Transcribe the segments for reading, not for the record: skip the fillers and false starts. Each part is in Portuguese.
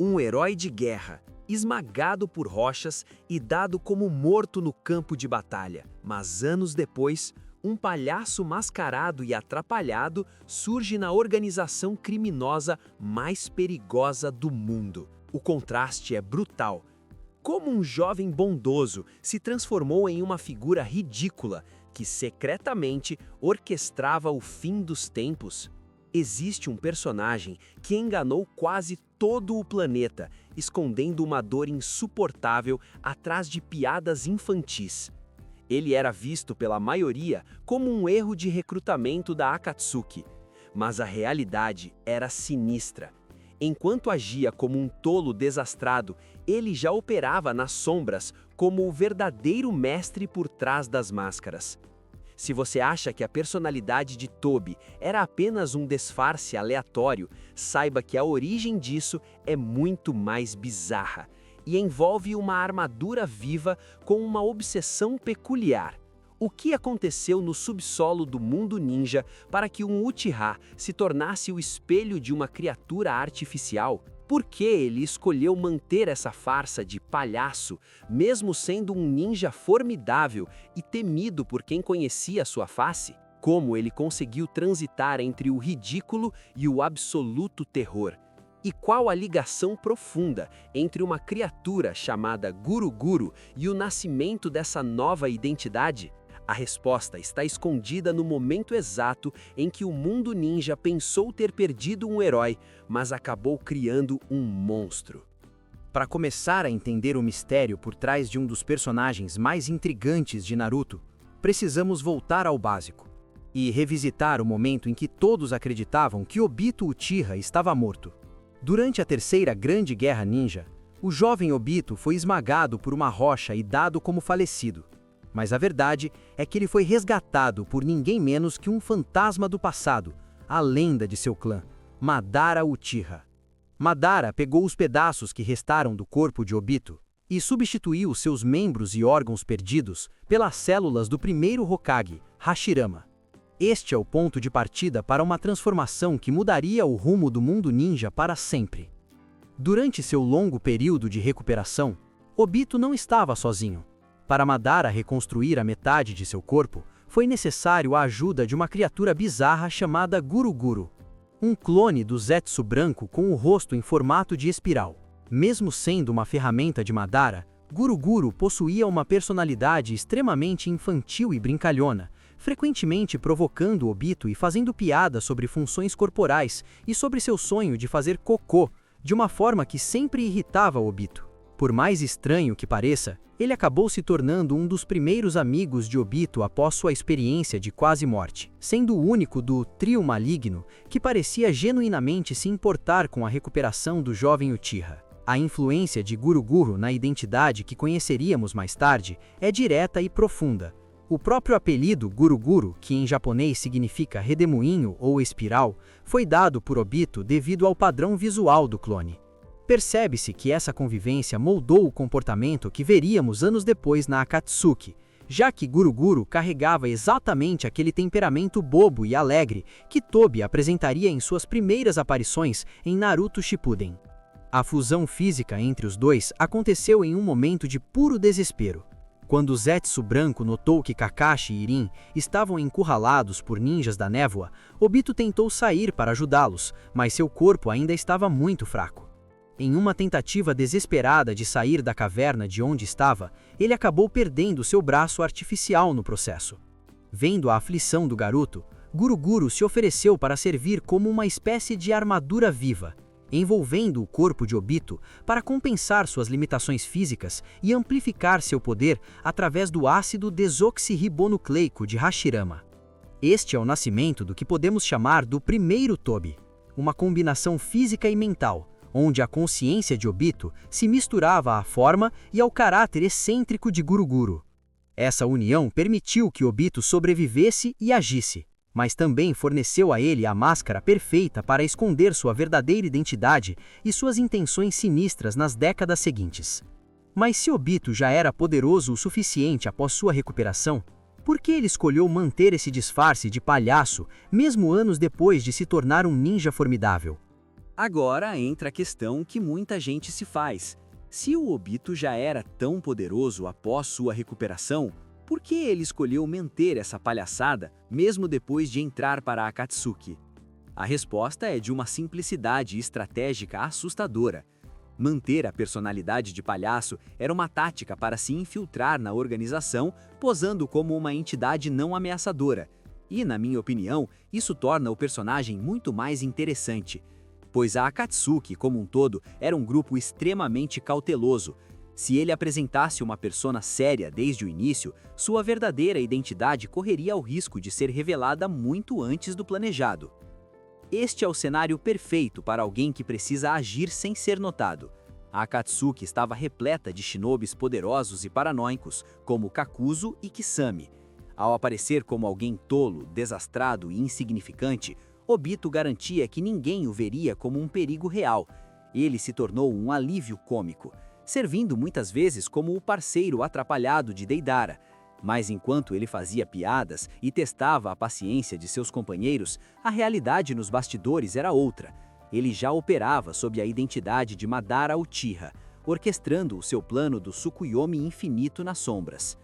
Um herói de guerra, esmagado por rochas e dado como morto no campo de batalha. Mas anos depois, um palhaço mascarado e atrapalhado surge na organização criminosa mais perigosa do mundo. O contraste é brutal. Como um jovem bondoso se transformou em uma figura ridícula que secretamente orquestrava o fim dos tempos? Existe um personagem que enganou quase todo o planeta, escondendo uma dor insuportável atrás de piadas infantis. Ele era visto pela maioria como um erro de recrutamento da Akatsuki, mas a realidade era sinistra. Enquanto agia como um tolo desastrado, ele já operava nas sombras como o verdadeiro mestre por trás das máscaras. Se você acha que a personalidade de Tobi era apenas um disfarce aleatório, saiba que a origem disso é muito mais bizarra e envolve uma armadura viva com uma obsessão peculiar. O que aconteceu no subsolo do mundo ninja para que um Uchiha se tornasse o espelho de uma criatura artificial? Por que ele escolheu manter essa farsa de palhaço, mesmo sendo um ninja formidável e temido por quem conhecia sua face? Como ele conseguiu transitar entre o ridículo e o absoluto terror? E qual a ligação profunda entre uma criatura chamada Guru-Guru e o nascimento dessa nova identidade? A resposta está escondida no momento exato em que o mundo ninja pensou ter perdido um herói, mas acabou criando um monstro. Para começar a entender o mistério por trás de um dos personagens mais intrigantes de Naruto, precisamos voltar ao básico e revisitar o momento em que todos acreditavam que Obito Uchiha estava morto. Durante a Terceira Grande Guerra Ninja, o jovem Obito foi esmagado por uma rocha e dado como falecido. Mas a verdade é que ele foi resgatado por ninguém menos que um fantasma do passado, a lenda de seu clã, Madara Uchiha. Madara pegou os pedaços que restaram do corpo de Obito e substituiu seus membros e órgãos perdidos pelas células do primeiro Hokage, Hashirama. Este é o ponto de partida para uma transformação que mudaria o rumo do mundo ninja para sempre. Durante seu longo período de recuperação, Obito não estava sozinho. Para Madara reconstruir a metade de seu corpo, foi necessário a ajuda de uma criatura bizarra chamada Guru-Guru, um clone do Zetsu branco com o rosto em formato de espiral. Mesmo sendo uma ferramenta de Madara, Guru-Guru possuía uma personalidade extremamente infantil e brincalhona, frequentemente provocando Obito e fazendo piada sobre funções corporais e sobre seu sonho de fazer cocô, de uma forma que sempre irritava Obito. Por mais estranho que pareça, ele acabou se tornando um dos primeiros amigos de Obito após sua experiência de quase morte, sendo o único do trio maligno que parecia genuinamente se importar com a recuperação do jovem Uchiha. A influência de Guru-Guru na identidade que conheceríamos mais tarde é direta e profunda. O próprio apelido Guru-Guru, que em japonês significa redemoinho ou espiral, foi dado por Obito devido ao padrão visual do clone. Percebe-se que essa convivência moldou o comportamento que veríamos anos depois na Akatsuki, já que Guru-Guru carregava exatamente aquele temperamento bobo e alegre que Tobi apresentaria em suas primeiras aparições em Naruto Shippuden. A fusão física entre os dois aconteceu em um momento de puro desespero. Quando o Zetsu branco notou que Kakashi e Irin estavam encurralados por ninjas da névoa, Obito tentou sair para ajudá-los, mas seu corpo ainda estava muito fraco. Em uma tentativa desesperada de sair da caverna de onde estava, ele acabou perdendo seu braço artificial no processo. Vendo a aflição do garoto, Guru-Guru se ofereceu para servir como uma espécie de armadura viva, envolvendo o corpo de Obito para compensar suas limitações físicas e amplificar seu poder através do ácido desoxirribonucleico de Hashirama. Este é o nascimento do que podemos chamar do primeiro Tobi, uma combinação física e mental, onde a consciência de Obito se misturava à forma e ao caráter excêntrico de Guru-Guru. Essa união permitiu que Obito sobrevivesse e agisse, mas também forneceu a ele a máscara perfeita para esconder sua verdadeira identidade e suas intenções sinistras nas décadas seguintes. Mas se Obito já era poderoso o suficiente após sua recuperação, por que ele escolheu manter esse disfarce de palhaço, mesmo anos depois de se tornar um ninja formidável? Agora entra a questão que muita gente se faz. Se o Obito já era tão poderoso após sua recuperação, por que ele escolheu manter essa palhaçada mesmo depois de entrar para a Akatsuki? A resposta é de uma simplicidade estratégica assustadora. Manter a personalidade de palhaço era uma tática para se infiltrar na organização, posando como uma entidade não ameaçadora. E, na minha opinião, isso torna o personagem muito mais interessante, pois a Akatsuki, como um todo, era um grupo extremamente cauteloso. Se ele apresentasse uma persona séria desde o início, sua verdadeira identidade correria o risco de ser revelada muito antes do planejado. Este é o cenário perfeito para alguém que precisa agir sem ser notado. A Akatsuki estava repleta de shinobis poderosos e paranoicos, como Kakuzu e Kisame. Ao aparecer como alguém tolo, desastrado e insignificante, Obito garantia que ninguém o veria como um perigo real. Ele se tornou um alívio cômico, servindo muitas vezes como o parceiro atrapalhado de Deidara. Mas enquanto ele fazia piadas e testava a paciência de seus companheiros, a realidade nos bastidores era outra. Ele já operava sob a identidade de Madara Uchiha, orquestrando o seu plano do Tsukuyomi infinito nas sombras.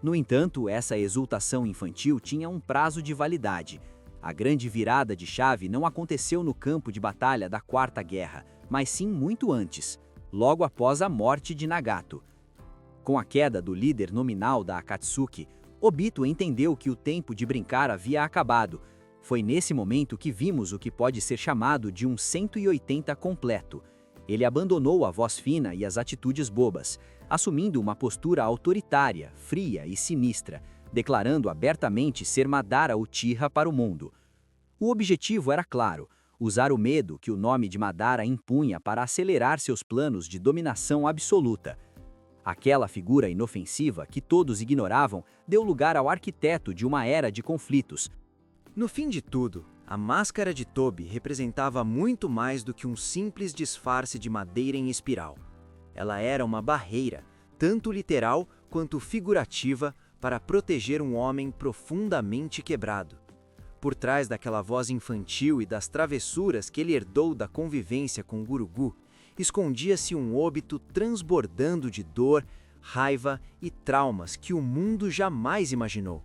No entanto, essa exultação infantil tinha um prazo de validade. A grande virada de chave não aconteceu no campo de batalha da Quarta Guerra, mas sim muito antes, logo após a morte de Nagato. Com a queda do líder nominal da Akatsuki, Obito entendeu que o tempo de brincar havia acabado. Foi nesse momento que vimos o que pode ser chamado de um 180 completo. Ele abandonou a voz fina e as atitudes bobas, assumindo uma postura autoritária, fria e sinistra, declarando abertamente ser Madara Uchiha para o mundo. O objetivo era claro: usar o medo que o nome de Madara impunha para acelerar seus planos de dominação absoluta. Aquela figura inofensiva que todos ignoravam deu lugar ao arquiteto de uma era de conflitos. No fim de tudo, a máscara de Tobi representava muito mais do que um simples disfarce de madeira em espiral. Ela era uma barreira, tanto literal quanto figurativa, para proteger um homem profundamente quebrado. Por trás daquela voz infantil e das travessuras que ele herdou da convivência com Gurugu, escondia-se um Obito transbordando de dor, raiva e traumas que o mundo jamais imaginou.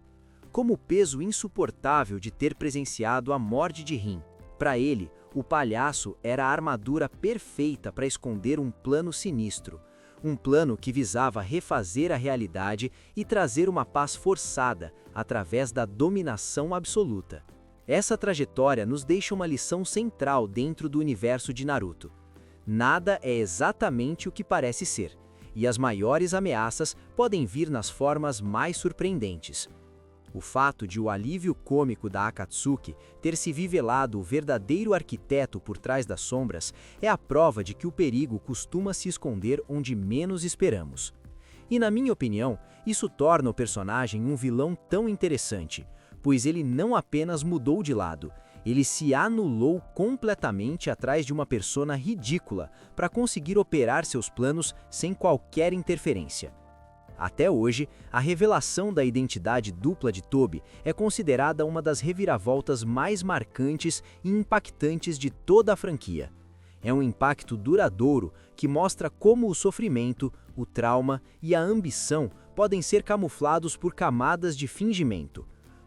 Como o peso insuportável de ter presenciado a morte de Rin. Para ele, o palhaço era a armadura perfeita para esconder um plano sinistro. Um plano que visava refazer a realidade e trazer uma paz forçada através da dominação absoluta. Essa trajetória nos deixa uma lição central dentro do universo de Naruto. Nada é exatamente o que parece ser, e as maiores ameaças podem vir nas formas mais surpreendentes. O fato de o alívio cômico da Akatsuki ter se revelado o verdadeiro arquiteto por trás das sombras é a prova de que o perigo costuma se esconder onde menos esperamos. E na minha opinião, isso torna o personagem um vilão tão interessante, pois ele não apenas mudou de lado, ele se anulou completamente atrás de uma persona ridícula para conseguir operar seus planos sem qualquer interferência. Até hoje, a revelação da identidade dupla de Tobi é considerada uma das reviravoltas mais marcantes e impactantes de toda a franquia. É um impacto duradouro que mostra como o sofrimento, o trauma e a ambição podem ser camuflados por camadas de fingimento.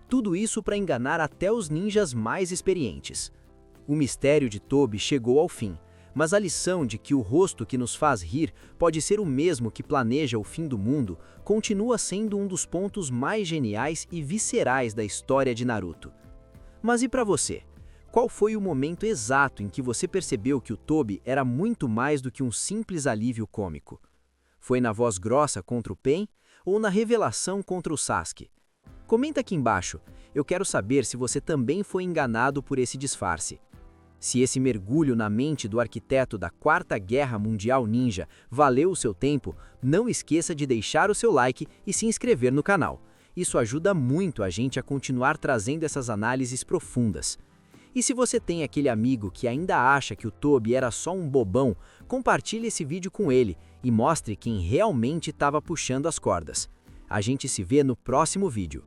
Tudo isso para enganar até os ninjas mais experientes. O mistério de Tobi chegou ao fim, mas a lição de que o rosto que nos faz rir pode ser o mesmo que planeja o fim do mundo continua sendo um dos pontos mais geniais e viscerais da história de Naruto. Mas e para você? Qual foi o momento exato em que você percebeu que o Tobi era muito mais do que um simples alívio cômico? Foi na voz grossa contra o Pain ou na revelação contra o Sasuke? Comenta aqui embaixo, eu quero saber se você também foi enganado por esse disfarce. Se esse mergulho na mente do arquiteto da Quarta Guerra Mundial Ninja valeu o seu tempo, não esqueça de deixar o seu like e se inscrever no canal. Isso ajuda muito a gente a continuar trazendo essas análises profundas. E se você tem aquele amigo que ainda acha que o Tobi era só um bobão, compartilhe esse vídeo com ele e mostre quem realmente estava puxando as cordas. A gente se vê no próximo vídeo.